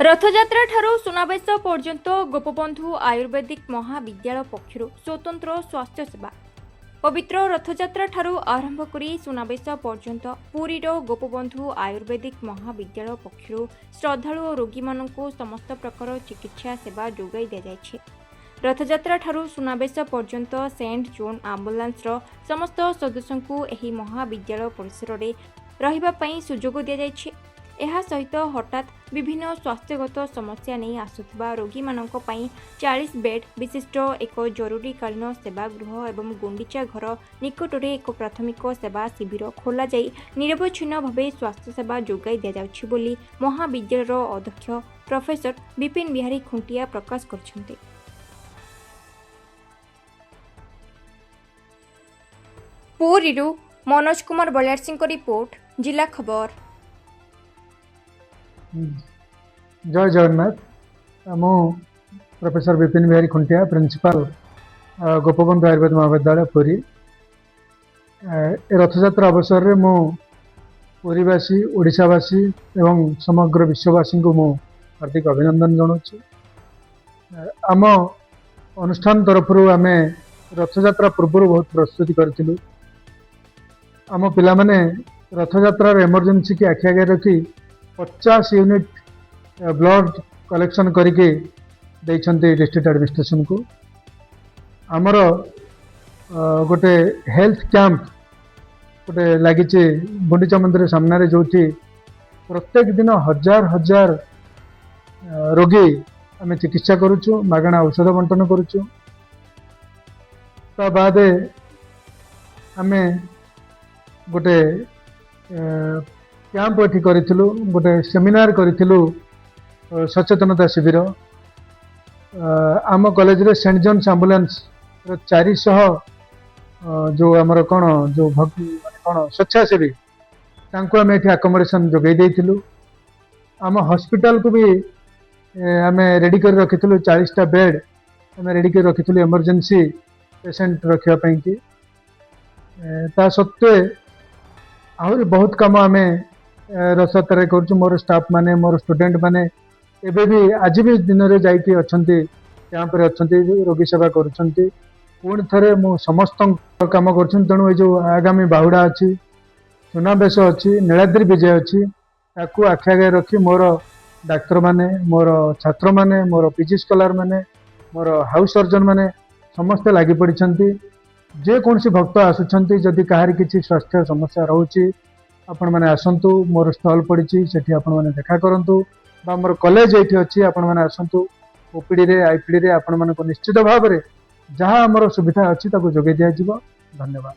रथयात्रा ठारू सुनावेश पर्यंत गोपबंधु आयुर्वेदिक महाविद्यालय पक्षरु स्वतंत्र स्वास्थ्य सेवा। पवित्र रथयात्रा ठारू आरंभ करी सुनावेश पर्यंत पुरीर गोपबंधु आयुर्वेदिक महाविद्यालय पक्षरु श्रद्धालु और रोगी मानकु समस्त प्रकार चिकित्सा सेवा जोगाई दिया जायछि। रथयात्रा ठारू सुनावेश पर्यंत सेंट जोन आम्बुलांस समस्त सदस्यंकु एही महाविद्यालय परिसर रे रहिबा पई सुजोग दिया जायछि। एहा सहित हठात विभिन्न स्वास्थ्यगत समस्या नहीं आसुथिबा रोगी मानक पई 40 बेड विशिष्ट एक जरूरीकालीन सेवा गृह एवं गुंडीचा घर निकटरे एक प्राथमिक सेवा शिविर खोला जाई निरवच्छिन्न भावे स्वास्थ्य सेवा जोगाई दिया जाउछि बोली महाविद्यालयर अध्यक्ष प्रोफेसर विपिन बिहारी खुंटिया प्रकाश करछन्ते। पुरीरू मनोज कुमार बलियार सिंह रिपोर्ट, जिला खबर। जय जगन्नाथ। मु प्रोफेसर विपिन बिहारी खुंटिया, प्रिंसिपाल गोपबंधु आयुर्वेद महाविद्यालय पुरी। रथयात्रा अवसर में मु पुरीवासी ओडिशावासी एवं समग्र विश्ववासी को मु हार्दिक अभिनंदन जनाऊँ। आम अनुष्ठान तरफ आम रथयात्रा पूर्व बहुत प्रस्तुति करूँ। आम पिला माने रथयात्रा एमरजेंसी की आखि आगे रखी 50 यूनिट ब्लड कलेक्शन करके डिस्ट्रिक्ट एडमिनिस्ट्रेशन को। आमर गोटे हेल्थ कैंप गोटे लगी गुंडीचा मंदिर सामने जो प्रत्येक दिन हजार हजार रोगी आम चिकित्सा करुचु, मागणा औषध बंटन करुचु। ता बाद आम गोटे कैंप एठी करिथिलु, गोटे सेमिनार करिथिलु सचेतनता शिविर। आम कॉलेज रे सेंट जॉन्स एम्बुलेंस 400 जो आमर कौन जो कौन स्वेच्छासेवी तांको आम एठी अकोमोडेशन जोगई देइथिलु। आम हॉस्पिटल को भी आम रेडी कर रखिथिलु, 40टा बेड आम रेडी कर रखिथिलु इमरजेंसी पेशेंट रखिया पई कि। ता सत्वे आहुरी बहुत काम आम रथयात्रा करुँ। मोर स्टाफ माने मोर स्टूडेंट माने एबे भी आज भी दिन रे जाइके अछंती, कैंप रे अछंती, रोगी सेवा करुछंती। पुणी थरे मु समस्त काम करुछन। तेणु ए जो आगामी बाहुड़ा अछि, सुनावेश अछि, नीलाद्री विजय अछि, ताकू आखि आगे रखी मोर डाक्तर माने, मोर छात्र माने, मोर पीजी स्कॉलर माने, मोर हाउस सर्जन माने समस्त लागि पड़िछंती। जे कोनसी भक्त आसुछंती, जदि काहार किछि स्वास्थ्य समस्या रहउछि आपण माने आसंतु। मोर स्टॉल पड़ी सेठी आपण माने देखा करंतु, बा मोर कॉलेज एठी अछि, आपण माने आसंतु। ओपीडी रे आईपीडी रे आपण माने को निश्चित भाव रे जहां हमर सुविधा अछि ताको जोगे दिया जिवो। धन्यवाद।